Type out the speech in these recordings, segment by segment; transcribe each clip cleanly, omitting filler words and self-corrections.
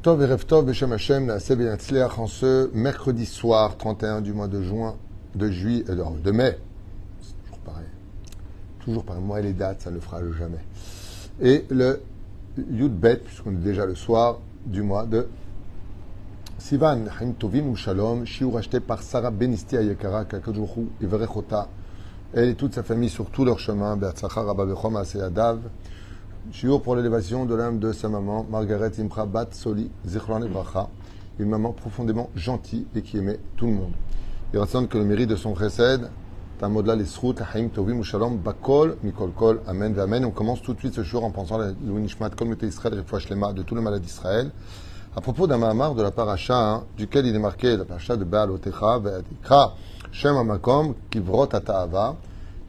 Tov et Rev Tov, Beshem Hashem, Naaseh Benatzleach, en ce mercredi soir, 31 du mois de juin, de mai. C'est toujours pareil. Toujours pareil. Moi et les dates, ça ne le fera jamais. Et le Yud Bet, puisqu'on est déjà le soir du mois de Sivan, Haim Tovim ou Shalom, Shiur acheté par Sarah Benisti Ayekara, Kakadjourou, Iverechota, elle et toute sa famille sur tout leur chemin, Beatzachar, Rabba Bechom, Aseyadav. Shiur pour l'élévation de l'âme de sa maman, Margaret Imra Bat Soli, Zichron Ebracha, une maman profondément gentille et qui aimait tout le monde. Il rassemble que le mérite de son chesed, Tamodla Lesrut, Haim Tovim ou Shalom, Bakol, Mikol Kol, Amen, Amen. On commence tout de suite ce jour en pensant à l'Ouinishmat, Kol Mete Israël, Refoua Shlema, de tout le malade d'Israël, à propos d'un mahamar de la paracha, duquel il est marqué, la paracha de Baal Otecha, Ve'atikra, Shem Amakom, Kivrot Ata'ava.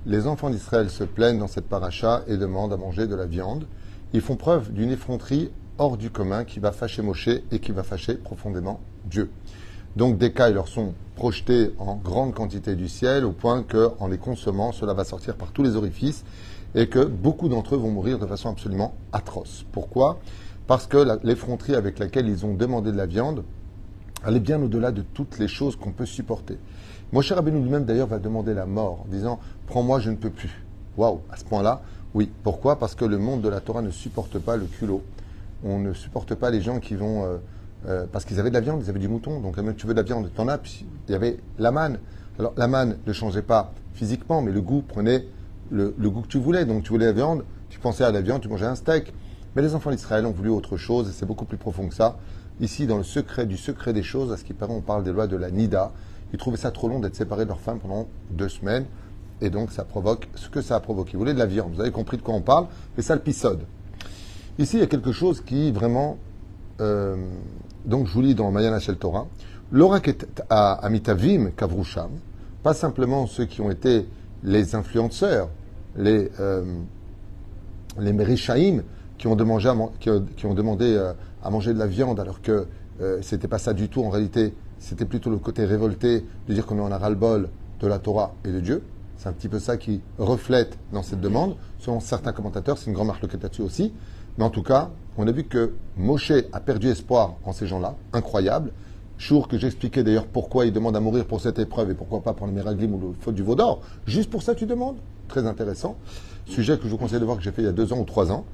Les enfants d'Israël se plaignent dans cette paracha et demandent à manger de la viande. Ils font preuve d'une effronterie hors du commun qui va fâcher Moshe et qui va fâcher profondément Dieu. Donc des cailles leur sont projetés en grande quantité du ciel au point qu'en les consommant, cela va sortir par tous les orifices et que beaucoup d'entre eux vont mourir de façon absolument atroce. Pourquoi ? Parce que l'effronterie avec laquelle ils ont demandé de la viande, elle est bien au-delà de toutes les choses qu'on peut supporter. Moshe Rabbeinu lui-même d'ailleurs va demander la mort en disant « Prends-moi, je ne peux plus ». Waouh, à ce point-là, oui. Pourquoi ? Parce que le monde de la Torah ne supporte pas le culot. On ne supporte pas les gens qui vont... parce qu'ils avaient de la viande, ils avaient du mouton. Donc, tu veux de la viande, t'en as. Puis, il y avait la manne. Alors, la manne ne changeait pas physiquement, mais le goût prenait le goût que tu voulais. Donc, tu voulais la viande, tu pensais à la viande, tu mangeais un steak. Mais les enfants d'Israël ont voulu autre chose, et c'est beaucoup plus profond que ça. Ici, dans le secret du secret des choses, à ce qui paraît, on parle des lois de la Nida. Ils trouvaient ça trop long d'être séparés de leur femme pendant 2 semaines. Et donc, ça provoque ce que ça a provoqué. Ils voulaient de la viande. Vous avez compris de quoi on parle. Et ça, le pisode. Ici, il y a quelque chose qui vraiment... donc, je vous lis dans Mayana Shel Torah. L'oraket à Amitavim Kavrusham, pas simplement ceux qui ont été les influenceurs, les Merishaïm, qui ont demandé à manger de la viande, alors que c'était pas ça du tout. En réalité, c'était plutôt le côté révolté de dire qu'on en a ras-le-bol de la Torah et de Dieu. C'est un petit peu ça qui reflète dans cette demande. Selon certains commentateurs, c'est une grande marque là-dessus aussi. Mais en tout cas, on a vu que Moshe a perdu espoir en ces gens-là. Incroyable. Jour que j'expliquais d'ailleurs pourquoi il demande à mourir pour cette épreuve et pourquoi pas pour le Meraglim ou le faute du veau d'or. Juste pour ça, tu demandes. Très intéressant. Sujet que je vous conseille de voir que j'ai fait il y a 2 ans ou 3 ans.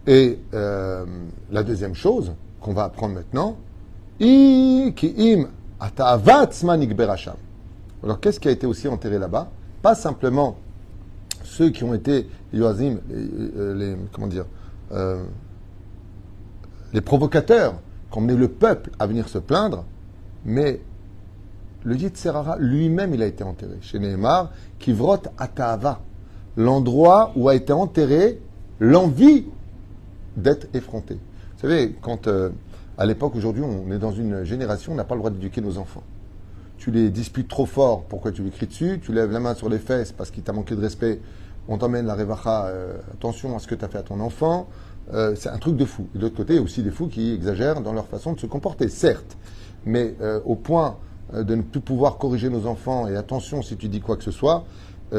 Et la deuxième chose qu'on va apprendre maintenant, alors qu'est-ce qui a été aussi enterré là-bas? Pas simplement ceux qui ont été Yoazim, les provocateurs qui ont mené le peuple à venir se plaindre, mais le Yitzhara lui-même il a été enterré. Chez Nehemar, Kivrot Ata'ava, l'endroit où a été enterré l'envie d'être effronté. Vous savez, quand à l'époque, aujourd'hui, on est dans une génération, on n'a pas le droit d'éduquer nos enfants. Tu les disputes trop fort, pourquoi tu lui cries dessus? Tu lèves la main sur les fesses parce qu'il t'a manqué de respect. On t'emmène la revacha, attention à ce que tu as fait à ton enfant. C'est un truc de fou. Et de l'autre côté, il y a aussi des fous qui exagèrent dans leur façon de se comporter, certes. Mais au point de ne plus pouvoir corriger nos enfants, et attention si tu dis quoi que ce soit,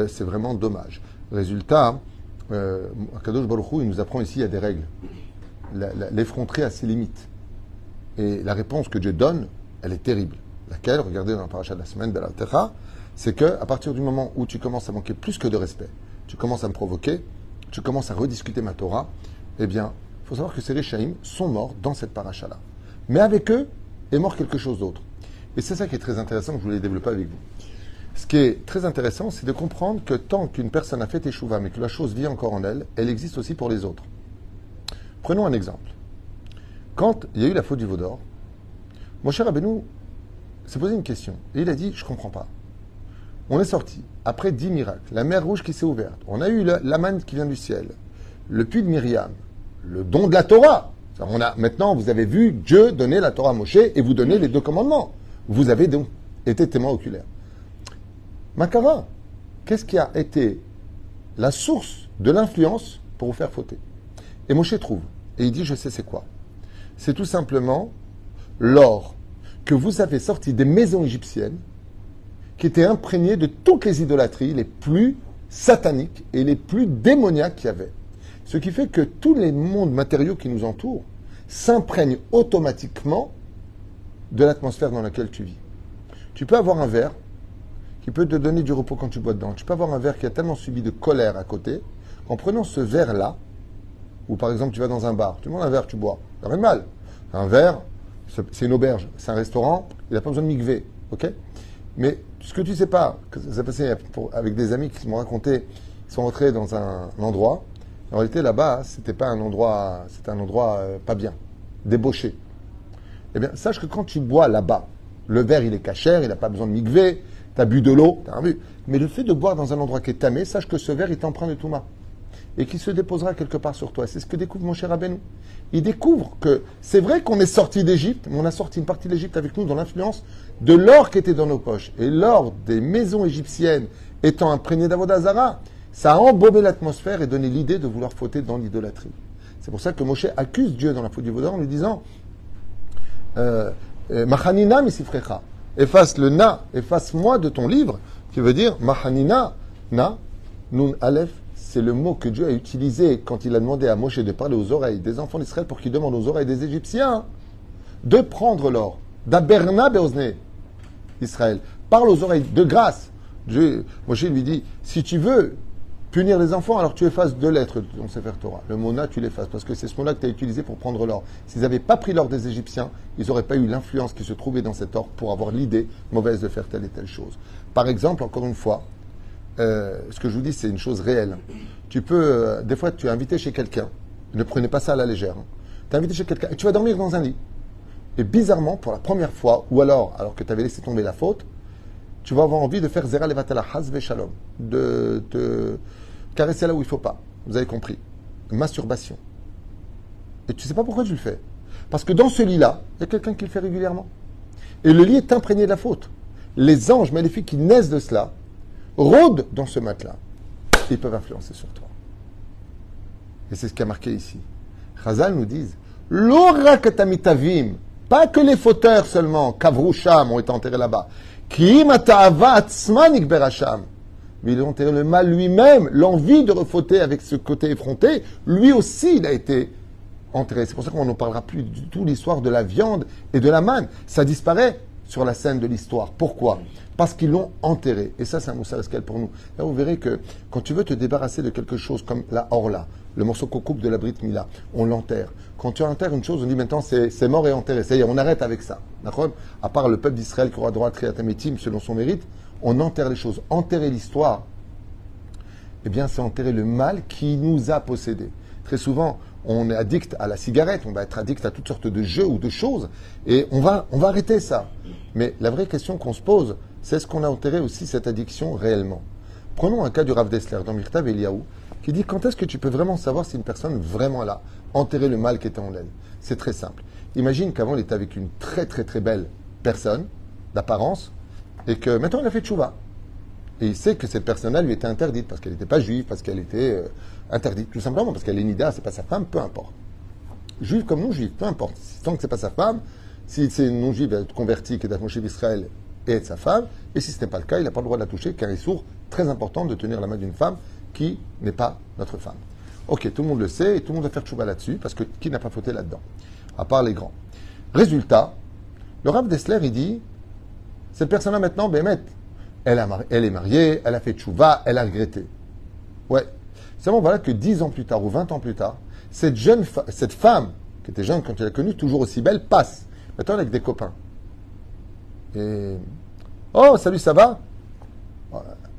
c'est vraiment dommage. Résultat, Kadosh Baruch Hu, il nous apprend ici, il y a des règles. L'effronterie a ses limites. Et la réponse que Dieu donne, elle est terrible. Laquelle, regardez dans la paracha de la semaine, Baal Techa, c'est qu'à partir du moment où tu commences à manquer plus que de respect, tu commences à me provoquer, tu commences à rediscuter ma Torah, eh bien, il faut savoir que ces Réchaïm sont morts dans cette paracha-là. Mais avec eux est mort quelque chose d'autre. Et c'est ça qui est très intéressant, que je voulais développer avec vous. Ce qui est très intéressant, c'est de comprendre que tant qu'une personne a fait Teshuvah, mais que la chose vit encore en elle, elle existe aussi pour les autres. Prenons un exemple. Quand il y a eu la faute du veau d'or, Moshe Rabbeinu s'est posé une question. Et il a dit, je ne comprends pas. On est sorti, après 10 miracles, la mer rouge qui s'est ouverte, on a eu la manne qui vient du ciel, le puits de Myriam, le don de la Torah. Maintenant, vous avez vu Dieu donner la Torah à Moshe et vous donner les 2 commandements. Vous avez donc été témoin oculaire. Makara, qu'est-ce qui a été la source de l'influence pour vous faire fauter? Et Moshe trouve, et il dit, je sais c'est quoi. C'est tout simplement l'or que vous avez sorti des maisons égyptiennes qui étaient imprégnées de toutes les idolâtries les plus sataniques et les plus démoniaques qu'il y avait. Ce qui fait que tous les mondes matériaux qui nous entourent, s'imprègne automatiquement de l'atmosphère dans laquelle tu vis. Tu peux avoir un verre qui peut te donner du repos quand tu bois dedans. Tu peux avoir un verre qui a tellement subi de colère à côté qu'en prenant ce verre-là, ou par exemple tu vas dans un bar, tu demandes un verre, tu bois, ça n'a rien de mal. Un verre, c'est une auberge, c'est un restaurant, il n'a pas besoin de mikvé, ok? Mais ce que tu ne sais pas, que ça s'est passé avec des amis qui m'ont raconté, ils sont rentrés dans un endroit, en réalité là-bas, c'était un endroit pas bien, débauché. Eh bien, sache que quand tu bois là-bas, le verre il est cachère, il n'a pas besoin de mikvé, tu as bu de l'eau, tu as vu. Mais le fait de boire dans un endroit qui est tamé, sache que ce verre est empreint de Touma. Et qui se déposera quelque part sur toi. C'est ce que découvre mon cher Rabbeinu. Il découvre que c'est vrai qu'on est sorti d'Égypte, mais on a sorti une partie de l'Égypte avec nous dans l'influence de l'or qui était dans nos poches. Et l'or des maisons égyptiennes étant imprégné d'Avodah Zara, ça a embaumé l'atmosphère et donné l'idée de vouloir fauter dans l'idolâtrie. C'est pour ça que Moshe accuse Dieu dans la faute du Vaudor en lui disant Machanina misifrecha, efface le na, efface-moi de ton livre, qui veut dire Machanina, na, nun aleph. C'est le mot que Dieu a utilisé quand il a demandé à Moshe de parler aux oreilles des enfants d'Israël pour qu'ils demandent aux oreilles des Égyptiens de prendre l'or. D'aberna beozne Israël. Parle aux oreilles de grâce. Moshe lui dit, si tu veux punir les enfants, alors tu effaces 2 lettres de ton Sefer Torah. Le mot na, tu l'effaces, parce que c'est ce mot-là que tu as utilisé pour prendre l'or. S'ils n'avaient pas pris l'or des Égyptiens, ils n'auraient pas eu l'influence qui se trouvait dans cet or pour avoir l'idée mauvaise de faire telle et telle chose. Par exemple, encore une fois, ce que je vous dis, c'est une chose réelle. Tu peux, des fois, tu es invité chez quelqu'un. Ne prenez pas ça à la légère. Tu es invité chez quelqu'un et tu vas dormir dans un lit. Et bizarrement, pour la première fois, ou alors que tu avais laissé tomber la faute, tu vas avoir envie de faire Zera Levatala Hazve Shalom, de te caresser là où il ne faut pas. Vous avez compris. Masturbation. Et tu ne sais pas pourquoi tu le fais. Parce que dans ce lit-là, il y a quelqu'un qui le fait régulièrement. Et le lit est imprégné de la faute. Les anges maléfiques qui naissent de cela rôdent dans ce matelas. Ils peuvent influencer sur toi. Et c'est ce qui a marqué ici. Chazal nous disent L'ora katamitavim, pas que les fauteurs seulement, Kavrusham, ont été enterrés là-bas. Ki mata'ava atzman ikberasham. Mais ils ont enterré le mal lui-même, l'envie de refauter avec ce côté effronté, lui aussi il a été enterré. C'est pour ça qu'on n'en parlera plus du tout l'histoire de la viande et de la manne. Ça disparaît sur la scène de l'histoire. Pourquoi ? Parce qu'ils l'ont enterré. Et ça, c'est un moussar escal pour nous. Là, vous verrez que quand tu veux te débarrasser de quelque chose comme la orla, le morceau qu'on coupe de la Brit Mila, on l'enterre. Quand tu enterres une chose, on dit maintenant c'est mort et enterré. C'est-à-dire, on arrête avec ça. D'accord ? À part le peuple d'Israël qui aura droit à Triatamétim selon son mérite, on enterre les choses. Enterrer l'histoire, eh bien, c'est enterrer le mal qui nous a possédés. Très souvent, on est addict à la cigarette, on va être addict à toutes sortes de jeux ou de choses, et on va arrêter ça. Mais la vraie question qu'on se pose, c'est est-ce qu'on a enterré aussi cette addiction réellement ? Prenons un cas du Rav Dessler dans Mirtav Eliyahu, qui dit quand est-ce que tu peux vraiment savoir si une personne vraiment là, enterré le mal qui était en elle ? C'est très simple. Imagine qu'avant il était avec une très très très belle personne, d'apparence, et que maintenant il a fait tchouva. Et il sait que cette personne-là lui était interdite, parce qu'elle n'était pas juive, parce qu'elle était interdite, tout simplement, parce qu'elle est nida, c'est pas sa femme, peu importe. Juive comme non-juive, peu importe. Tant que c'est pas sa femme, si c'est une non-juive, elle est convertie, qui est d'être Moshe d'Israël, et être sa femme, et si ce n'est pas le cas, il n'a pas le droit de la toucher, car il est sourd, très important de tenir la main d'une femme qui n'est pas notre femme. Ok, tout le monde le sait, et tout le monde va faire tchouba là-dessus, parce que qui n'a pas fauté là-dedans ? À part les grands. Résultat, le Rav Dessler, il dit, cette personne-là maintenant, Bémet, elle est mariée, elle a fait tchouva, elle a regretté. Ouais. Seulement voilà que 10 ans plus tard, ou 20 ans plus tard, cette femme, qui était jeune quand elle l'a connue, toujours aussi belle, passe. Maintenant, elle est avec des copains. Et... Oh, salut, ça va ?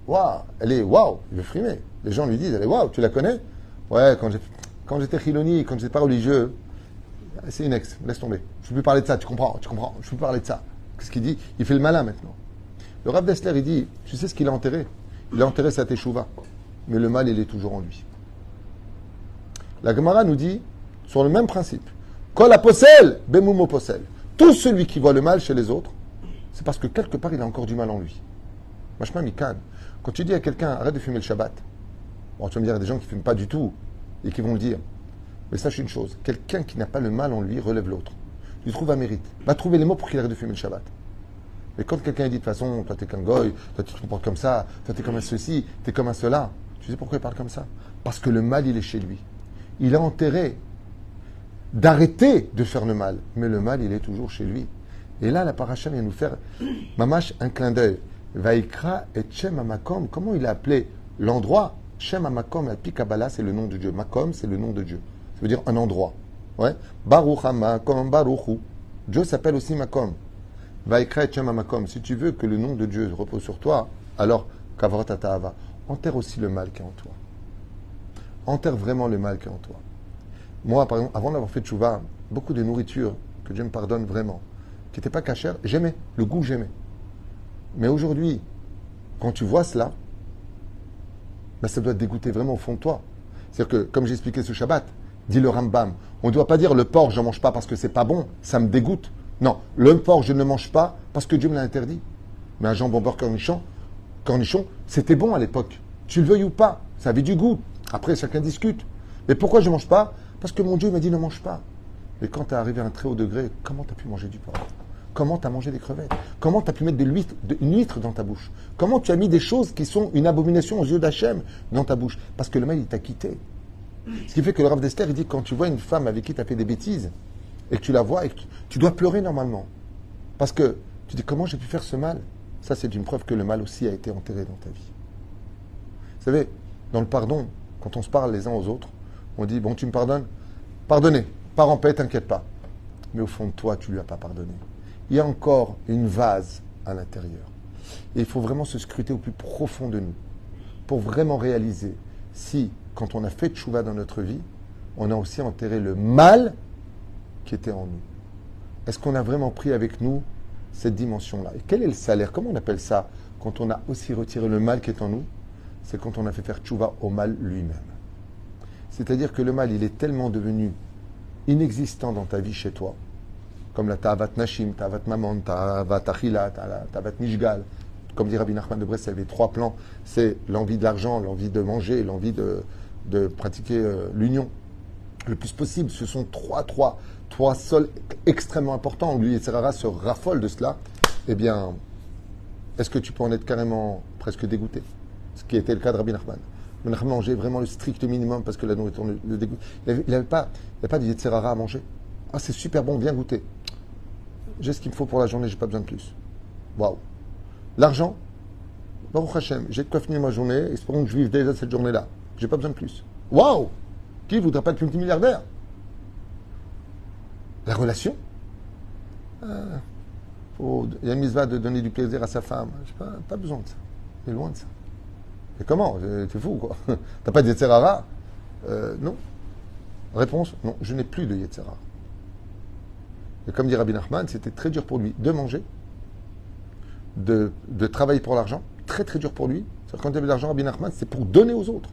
Waouh, elle est waouh, il veut frimer. Les gens lui disent, elle est waouh, tu la connais ? Ouais, quand j'étais chiloni, quand j'étais pas religieux, c'est une ex, laisse tomber. Je ne peux plus parler de ça, tu comprends, je ne peux plus parler de ça. Qu'est-ce qu'il dit ? Il fait le malin maintenant. Le Rav Dessler, il dit, tu sais ce qu'il a enterré ? Il a enterré sa teshuva. Mais le mal, il est toujours en lui. La Gemara nous dit, sur le même principe, Kol aposel, bemumo posel. Tout celui qui voit le mal chez les autres, c'est parce que quelque part, il a encore du mal en lui. Mashma mikan. Quand tu dis à quelqu'un, arrête de fumer le Shabbat, bon, tu vas me dire, il y a des gens qui ne fument pas du tout et qui vont le dire. Mais sache une chose, quelqu'un qui n'a pas le mal en lui relève l'autre. Tu trouves un mérite. Va trouver les mots pour qu'il arrête de fumer le Shabbat. Mais quand quelqu'un dit de toute façon, toi t'es qu'un goy, toi tu te comportes comme ça, toi t'es comme un ceci, t'es comme un cela, tu sais pourquoi il parle comme ça ? Parce que le mal il est chez lui. Il a enterré d'arrêter de faire le mal. Mais le mal, il est toujours chez lui. Et là, la paracha vient nous faire, mamash, un clin d'œil. Vaikra et Shem Amakom. Comment il a appelé l'endroit? Shem Amakom, Alpi Kabbalah, c'est le nom de Dieu. Makom, c'est le nom de Dieu. Ça veut dire un endroit. Ouais. Baruch Hamakom, Baruchu. Dieu s'appelle aussi Makom. Vaikra et Shem Amakom. Si tu veux que le nom de Dieu repose sur toi, alors, Kavrot Atahava, enterre aussi le mal qui est en toi. Enterre vraiment le mal qui est en toi. Moi, par exemple, avant d'avoir fait tchouva, beaucoup de nourriture, que Dieu me pardonne vraiment, qui n'était pas cachère, j'aimais. Le goût, j'aimais. Mais aujourd'hui, quand tu vois cela, ben ça doit te dégoûter vraiment au fond de toi. C'est-à-dire que, comme j'ai expliqué ce Shabbat, dit le Rambam, on ne doit pas dire le porc, je ne mange pas parce que c'est pas bon, ça me dégoûte. Non, le porc, je ne mange pas parce que Dieu me l'a interdit. Mais un jambon beurre cornichon, c'était bon à l'époque. Tu le veuilles ou pas, ça avait du goût. Après, chacun discute. Mais pourquoi je ne mange pas? Parce que mon Dieu m'a dit ne mange pas. Et quand tu es arrivé à un très haut degré, comment tu as pu manger du porc? Comment tu as mangé des crevettes? Comment tu as pu mettre une huître dans ta bouche? Comment tu as mis des choses qui sont une abomination aux yeux d'Hachem dans ta bouche? Parce que le mal, il t'a quitté. Ce qui fait que le Rav d'Esther, il dit quand tu vois une femme avec qui tu as fait des bêtises, et que tu la vois, et que tu dois pleurer normalement. Parce que tu dis comment j'ai pu faire ce mal? Ça, c'est une preuve que le mal aussi a été enterré dans ta vie. Vous savez, dans le pardon, quand on se parle les uns aux autres, on dit, bon, tu me pardonnes? Pardonnez, pars en paix, t'inquiète pas. Mais au fond de toi, tu ne lui as pas pardonné. Il y a encore une vase à l'intérieur. Et il faut vraiment se scruter au plus profond de nous pour vraiment réaliser si, quand on a fait tchouva dans notre vie, on a aussi enterré le mal qui était en nous. Est-ce qu'on a vraiment pris avec nous cette dimension-là? Et quel est le salaire? Comment on appelle ça quand on a aussi retiré le mal qui est en nous? C'est quand on a fait faire tchouva au mal lui-même. C'est-à-dire que le mal, il est tellement devenu inexistant dans ta vie chez toi, comme la ta'avat nashim, ta'avat maman, ta'avat achila, ta'avat nishgal. Comme dit Rabbi Nachman de Brest, il y avait 3 plans. C'est l'envie de l'argent, l'envie de manger, l'envie de pratiquer l'union le plus possible. Ce sont trois sols extrêmement importants. Lui et Serara se raffolent de cela. Eh bien, est-ce que tu peux en être carrément presque dégoûté? Ce qui était le cas de Rabbi Nachman. Rabbi Nachman mangeait vraiment le strict minimum parce que la nourriture le dégoûte. Il n'avait pas de Yetzerara à manger. Ah, c'est super bon, viens goûter. J'ai ce qu'il me faut pour la journée, j'ai pas besoin de plus. Waouh. L'argent, Baruch Hashem, j'ai de quoi finir ma journée, espérons que je vive déjà cette journée-là. J'ai pas besoin de plus. Waouh. Qui ne voudrait pas être multimilliardaire? La relation, il y a une mitzvah de donner du plaisir à sa femme. Je pas besoin de ça. C'est loin de ça. Et comment? T'es fou, quoi. T'as pas de Yetzerara? Non. Réponse, non, je n'ai plus de Yetzerara. Et comme dit Rabbi Nachman, c'était très dur pour lui de manger, de travailler pour l'argent. Très très dur pour lui. C'est-à-dire, quand il avait de l'argent, Rabbi Nachman, c'est pour donner aux autres.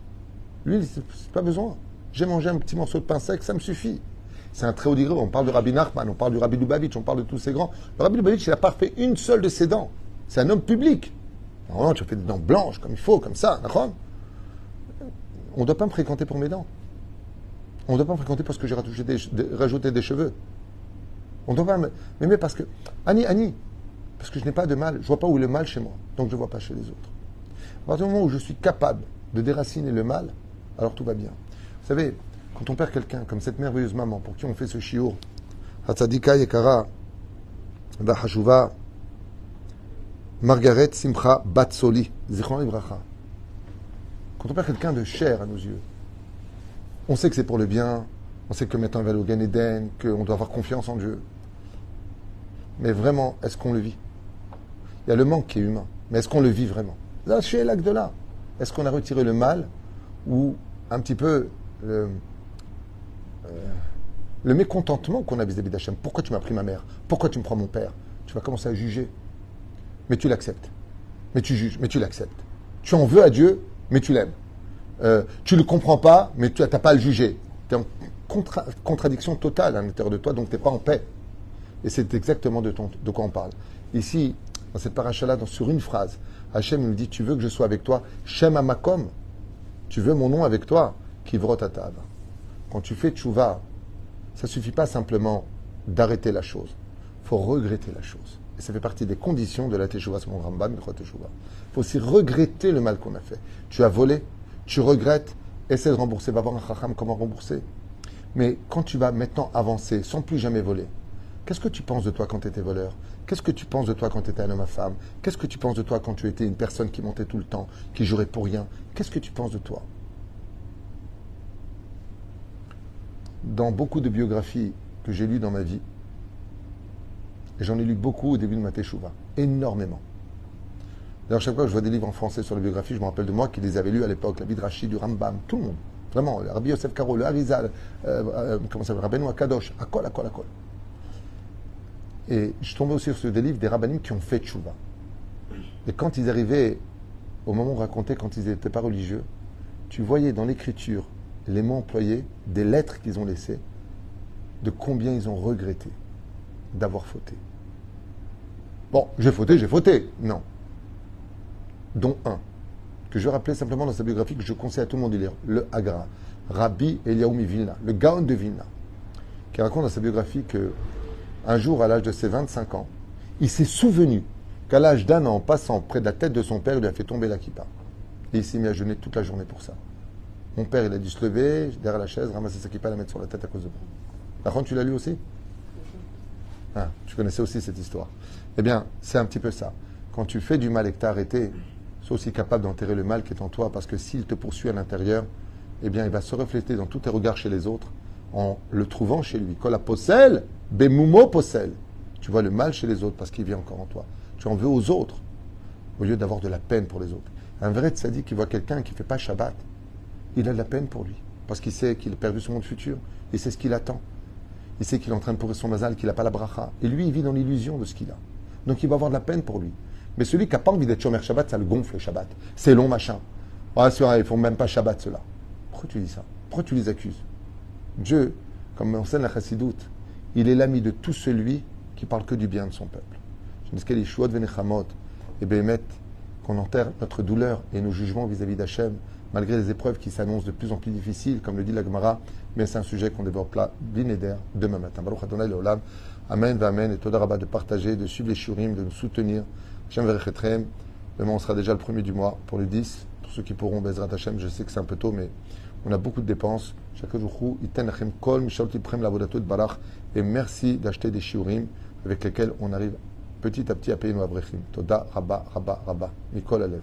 Lui, c'est pas besoin. J'ai mangé un petit morceau de pain sec, ça me suffit. C'est un très haut degré. On parle de Rabbi Nachman, on parle du Rabbi Lubavitch, on parle de tous ces grands. Le Rabbi Lubavitch, il n'a pas fait une seule de ses dents. C'est un homme public. Normalement, tu as fait des dents blanches, comme il faut, comme ça. D'accord? On ne doit pas me fréquenter pour mes dents. On ne doit pas me fréquenter parce que j'ai rajouté des cheveux. On ne doit pas m'aimer parce que... Annie, parce que je n'ai pas de mal. Je ne vois pas où est le mal chez moi. Donc je ne vois pas chez les autres. À partir du moment où je suis capable de déraciner le mal, alors tout va bien. Vous savez, quand on perd quelqu'un, comme cette merveilleuse maman, pour qui on fait ce shiur, Hatzadika Yekara, Vahashuva, Margaret Simcha Batsoli, Zichron Ibracha. Quand on perd quelqu'un de cher à nos yeux, on sait que c'est pour le bien, on sait que maintenant il va aller au Gan Eden, qu'on doit avoir confiance en Dieu. Mais vraiment, est-ce qu'on le vit? Il y a le manque qui est humain, mais est-ce qu'on le vit vraiment? Là, chez l'acte de là, est-ce qu'on a retiré le mal ou un petit peu le mécontentement qu'on a vis-à-vis d'Hachem? Pourquoi tu m'as pris ma mère? Pourquoi tu me prends mon père? Tu vas commencer à juger. Mais tu l'acceptes. Mais tu juges, mais tu l'acceptes. Tu en veux à Dieu, mais tu l'aimes. Tu ne le comprends pas, mais tu n'as pas à le juger. Tu es en contradiction totale à l'intérieur de toi, donc tu n'es pas en paix. Et c'est exactement de quoi on parle. Ici, dans cette paracha-là, sur une phrase, Hachem nous dit, tu veux que je sois avec toi, Shem Amakom, tu veux mon nom avec toi, Kivrot Atav. Quand tu fais tchouva, ça ne suffit pas simplement d'arrêter la chose. Il faut regretter la chose. Et ça fait partie des conditions de la teshuva, c'est mon Rambam, il faut aussi regretter le mal qu'on a fait. Tu as volé, tu regrettes, essaie de rembourser, va voir un chacham comment rembourser. Mais quand tu vas maintenant avancer sans plus jamais voler, qu'est-ce que tu penses de toi quand tu étais voleur? Qu'est-ce que tu penses de toi quand tu étais un homme à femme? Qu'est-ce que tu penses de toi quand tu étais une personne qui mentait tout le temps, qui jurait pour rien? Qu'est-ce que tu penses de toi? Dans beaucoup de biographies que j'ai lues dans ma vie, et j'en ai lu beaucoup au début de ma teshuva, énormément. D'ailleurs, chaque fois que je vois des livres en français sur la biographie, je me rappelle de moi qui les avais lus à l'époque, la vie de Rashi, du Rambam, tout le monde. Vraiment, le Rabbi Yosef Karo, le Harizal, comment ça s'appelle, Rabbeinu Akadosh, Akol. Et je tombais aussi sur des livres des rabbinim qui ont fait teshuva. Et quand ils arrivaient, au moment où on racontait, quand ils n'étaient pas religieux, tu voyais dans l'écriture les mots employés, des lettres qu'ils ont laissées, de combien ils ont regretté d'avoir fauté. Bon, j'ai fauté. Non. Dont un, que je rappelais simplement dans sa biographie, que je conseille à tout le monde de lire, le Hagra, Rabbi Eliyahu Vilna, le Gaon de Vilna, qui raconte dans sa biographie que un jour, à l'âge de ses 25 ans, il s'est souvenu qu'à l'âge d'un an, en passant près de la tête de son père, il lui a fait tomber la kippa. Et il s'est mis à jeûner toute la journée pour ça. Mon père, il a dû se lever derrière la chaise, ramasser sa kippa et la mettre sur la tête à cause de moi. Par contre, tu l'as lu aussi? Ah, tu connaissais aussi cette histoire. Eh bien, c'est un petit peu ça. Quand tu fais du mal et que tu as arrêté, sois aussi capable d'enterrer le mal qui est en toi, parce que s'il te poursuit à l'intérieur, eh bien, il va se refléter dans tous tes regards chez les autres, en le trouvant chez lui. Kola possel, bemumo possel. Tu vois le mal chez les autres parce qu'il vit encore en toi. Tu en veux aux autres, au lieu d'avoir de la peine pour les autres. Un vrai tzaddik qui voit quelqu'un qui ne fait pas Shabbat, il a de la peine pour lui, parce qu'il sait qu'il a perdu son monde futur, il sait ce qu'il attend. Il sait qu'il est en train de pourrir son mazal, qu'il n'a pas la bracha. Et lui, il vit dans l'illusion de ce qu'il a. Donc il va avoir de la peine pour lui. Mais celui qui n'a pas envie d'être Shomer Shabbat, ça le gonfle le Shabbat. C'est long, machin. Ouais, c'est vrai, ils ne font même pas Shabbat, ceux-là. Pourquoi tu dis ça? Pourquoi tu les accuses? Dieu, comme enseigne la Chassidoute, il est l'ami de tout celui qui parle que du bien de son peuple. Je dis qu'il et Béhémet, qu'on enterre notre douleur et nos jugements vis-à-vis d'Hachem, malgré les épreuves qui s'annoncent de plus en plus difficiles, comme le dit la Gemara, mais c'est un sujet qu'on développe là, binéder, demain matin. Baruch Adonai Leolam. Amen, amen, et Toda Rabba de partager, de suivre les shurim, de nous soutenir. Hashem Verechetreem. Demain, on sera déjà le premier du mois pour le 10. Pour ceux qui pourront, Bezrat Hashem, je sais que c'est un peu tôt, mais on a beaucoup de dépenses. Et merci d'acheter des shiurim avec lesquels on arrive petit à petit à payer nos abrechim. Toda Rabba, Mikol Alev.